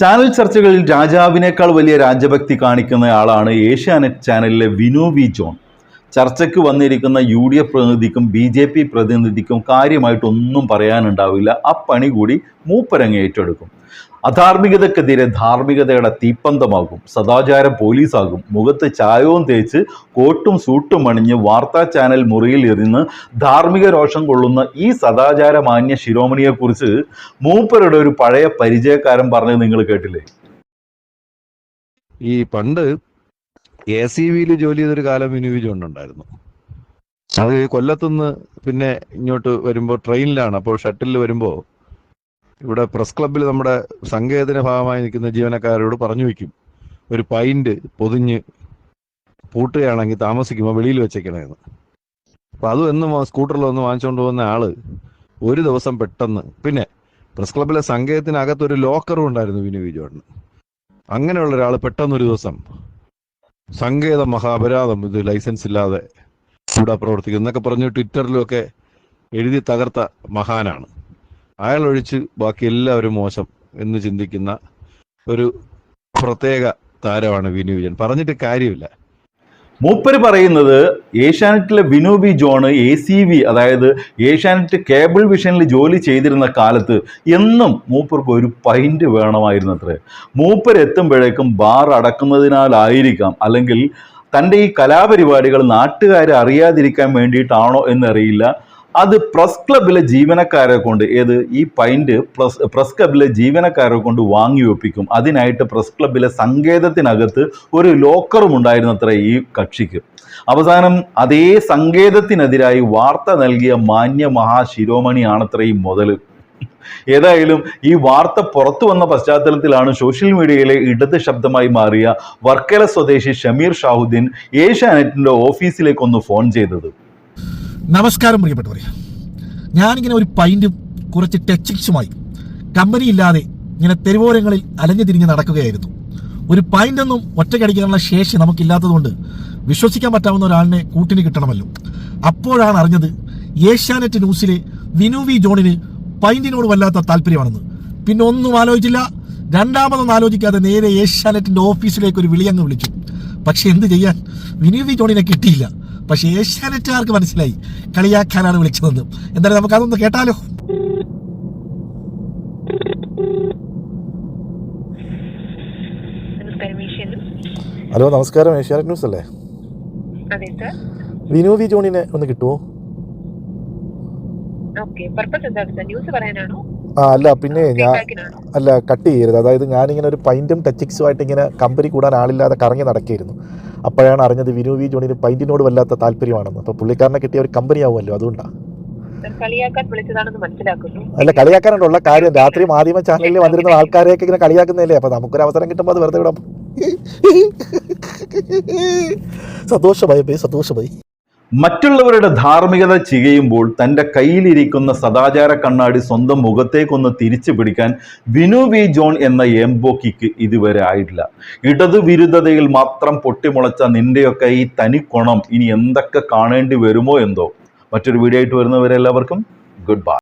Channel ചർച്ചകളിൽ രാജാവിനേക്കാൾ വലിയ രാജഭക്തി കാണിക്കുന്നയാളാണ് ഏഷ്യാനെറ്റ് ചാനലിലെ വിനു വി ജോൺ. ചർച്ചയ്ക്ക് വന്നിരിക്കുന്ന UDF പ്രതിനിധിക്കും BJP പ്രതിനിധിക്കും കാര്യമായിട്ടൊന്നും പറയാനുണ്ടാവില്ല. ആ പണി കൂടി മൂപ്പരങ്ങ് ഏറ്റെടുക്കും. അധാർമികതക്കെതിരെ ധാർമ്മികതയുടെ തീപ്പന്തമാകും. സദാചാര പോലീസാകും. മുഖത്ത് ചായവും തേച്ച് കോട്ടും സൂട്ടും അണിഞ്ഞ് വാർത്താ ചാനൽ മുറിയിൽ ഇരുന്ന് ധാർമ്മിക രോഷം കൊള്ളുന്ന ഈ സദാചാര മാന്യ ശിരോമണിയെക്കുറിച്ച് മൂപ്പരുടെ ഒരു പഴയ പരിചയക്കാരൻ പറഞ്ഞത് നിങ്ങൾ കേട്ടില്ലേ? ഈ പണ്ട് ACVയിൽ ജോലി ചെയ്തൊരു കാലം വിനു വി ജോൺ ഉണ്ടായിരുന്നു. അത് കൊല്ലത്തുനിന്ന് പിന്നെ ഇങ്ങോട്ട് വരുമ്പോൾ ട്രെയിനിലാണ്. അപ്പോൾ ഷട്ടിലിൽ വരുമ്പോൾ ഇവിടെ പ്രസ് ക്ലബ്ബിൽ നമ്മുടെ സങ്കേതത്തിന്റെ ഭാഗമായി നിൽക്കുന്ന ജീവനക്കാരോട് പറഞ്ഞു വയ്ക്കും, ഒരു പൈന്റ് പൊതിഞ്ഞ് പൂട്ടുകയാണെങ്കിൽ താമസിക്കുമ്പോൾ വെളിയിൽ വെച്ചേക്കണമെന്ന്. അപ്പം അതും എന്നും സ്കൂട്ടറിലൊന്ന് വാങ്ങിച്ചുകൊണ്ട് പോകുന്ന ആള് ഒരു ദിവസം പെട്ടെന്ന്, പിന്നെ പ്രസ് ക്ലബ്ബിലെ സങ്കേതത്തിനകത്തൊരു ലോക്കറും ഉണ്ടായിരുന്നു വിനു വി ജോണിന്. അങ്ങനെയുള്ള ഒരാൾ പെട്ടെന്നൊരു ദിവസം സങ്കേത മഹാപരാധം, ഇത് ലൈസൻസ് ഇല്ലാതെ ഇവിടെ പ്രവർത്തിക്കുന്നു എന്നൊക്കെ പറഞ്ഞ് ട്വിറ്ററിലുമൊക്കെ എഴുതി തകർത്ത മഹാനാണ്. അയാൾ ഒഴിച്ച് ബാക്കി എല്ലാവരും മോശം എന്ന് ചിന്തിക്കുന്ന ഒരു പ്രത്യേക താരമാണ് വിനു വി ജോൺ. പറഞ്ഞിട്ട് കാര്യമില്ല. മൂപ്പര് പറയുന്നത് ഏഷ്യാനെറ്റിലെ വിനു വി ജോണ് ACV, അതായത് ഏഷ്യാനെറ്റ് കേബിൾ വിഷനിൽ ജോലി ചെയ്തിരുന്ന കാലത്ത് എന്നും മൂപ്പർക്ക് ഒരു പൈന്റ് വേണമായിരുന്നു അത്രേ. മൂപ്പര് എത്തുമ്പോഴേക്കും ബാർ അടക്കുന്നതിനാലായിരിക്കാം, അല്ലെങ്കിൽ തൻ്റെ ഈ കലാപരിപാടികൾ നാട്ടുകാരെ അറിയാതിരിക്കാൻ വേണ്ടിയിട്ടാണോ എന്നറിയില്ല, അത് പ്രസ് ക്ലബിലെ ജീവനക്കാരെ കൊണ്ട്, ഈ പൈന്റ് പ്രസ് ക്ലബിലെ ജീവനക്കാരെ കൊണ്ട് വാങ്ങി വെപ്പിക്കും. അതിനായിട്ട് പ്രസ് ക്ലബിലെ സങ്കേതത്തിനകത്ത് ഒരു ലോക്കറും ഉണ്ടായിരുന്നത്ര ഈ കക്ഷിക്ക്. അവസാനം അതേ സങ്കേതത്തിനെതിരായി വാർത്ത നൽകിയ മാന്യ മഹാശിരോമണിയാണത്ര ഈ മുതൽ. ഏതായാലും ഈ വാർത്ത പുറത്തു വന്ന പശ്ചാത്തലത്തിലാണ് സോഷ്യൽ മീഡിയയിലെ ഇടത് ശബ്ദമായി മാറിയ വർക്കല സ്വദേശി ഷമീർ ഷാഹുദ്ദീൻ ഏഷ്യാനെറ്റിന്റെ ഓഫീസിലേക്ക് ഒന്ന് ഫോൺ ചെയ്തത്. നമസ്കാരം പ്രിയപ്പെട്ടവരെ, ഞാനിങ്ങനെ ഒരു പൈൻറ്റും കുറച്ച് ടെക്സ്റ്റുമായി കമ്പനി ഇല്ലാതെ ഇങ്ങനെ തെരുവോരങ്ങളിൽ അലഞ്ഞു തിരിഞ്ഞ് നടക്കുകയായിരുന്നു. ഒരു പൈൻ്റൊന്നും ഒറ്റയ്ക്കടിക്കാനുള്ള ശേഷി നമുക്കില്ലാത്തതുകൊണ്ട് വിശ്വസിക്കാൻ പറ്റാവുന്ന ഒരാളിനെ കൂട്ടിന് കിട്ടണമല്ലോ. അപ്പോഴാണ് അറിഞ്ഞത് ഏഷ്യാനെറ്റ് ന്യൂസിലെ വിനു വി ജോണിന് പൈൻറ്റിനോട് വല്ലാത്ത താല്പര്യമാണെന്ന്. പിന്നെ ഒന്നും ആലോചിച്ചില്ല, രണ്ടാമതൊന്നും ആലോചിക്കാതെ നേരെ ഏഷ്യാനെറ്റിന്റെ ഓഫീസിലേക്ക് ഒരു വിളിയങ്ങ് വിളിച്ചു. പക്ഷെ എന്ത് ചെയ്യാൻ, വിനു വി ജോണിനെ കിട്ടിയില്ല. പക്ഷെ ഏഷ്യാനെറ്റുകാർക്ക് മനസ്സിലായി കളിയാക്കാനാണ് വിളിച്ചതെന്ന്. എന്തായാലും നമുക്ക് അതൊന്ന് കേട്ടാലോ. ഹലോ, നമസ്കാരം. ഏഷ്യാനെറ്റ് ന്യൂസ് അല്ലേ? വിനു വി ജോണിനെ ഒന്ന് കിട്ടുമോ? അല്ല, പിന്നെ അല്ല, കട്ട് ചെയ്യരുത്. അതായത് ഞാനിങ്ങനെ ഒരു പൈൻറ്റും ടച്ചിക്സുമായിട്ട് ഇങ്ങനെ കമ്പനി കൂടാൻ ആളില്ലാതെ കറങ്ങി നടക്കുകയായിരുന്നു. അപ്പോഴാണ് അറിഞ്ഞത് വിനു വി ജോണിന് പൈൻറ്റിനോട് വല്ലാത്ത താല്പര്യമാണെന്ന്. അപ്പോൾ പുള്ളിക്കാരനെ കിട്ടിയ ഒരു കമ്പനി ആവുമല്ലോ, അതുകൊണ്ടാണ്. അല്ല, കളിയാക്കാനുള്ള കാര്യം രാത്രി മാധ്യമ ചാനലിൽ വന്നിരുന്ന ആൾക്കാരെയൊക്കെ ഇങ്ങനെ കളിയാക്കുന്നതല്ലേ. അപ്പോൾ നമുക്കൊരു അവസരം കിട്ടുമ്പോൾ അത് വെറുതെ വിടാം. സന്തോഷമായി. മറ്റുള്ളവരുടെ ധാർമ്മികത ചികയുമ്പോൾ തൻ്റെ കയ്യിലിരിക്കുന്ന സദാചാര കണ്ണാടി സ്വന്തം മുഖത്തേക്കൊന്ന് തിരിച്ചു പിടിക്കാൻ വിനു വി ജോൺ എന്ന എംബോക്കിക്ക് ഇതുവരെ ആയിട്ടില്ല. ഇടതുവിരുദ്ധതയിൽ മാത്രം പൊട്ടിമുളച്ച നിന്റെയൊക്കെ ഈ തനിക്കൊണം ഇനി എന്തൊക്കെ കാണേണ്ടി വരുമോ എന്തോ. മറ്റൊരു വീഡിയോ ആയിട്ട് വരുന്നവരെല്ലാവർക്കും ഗുഡ് ബൈ.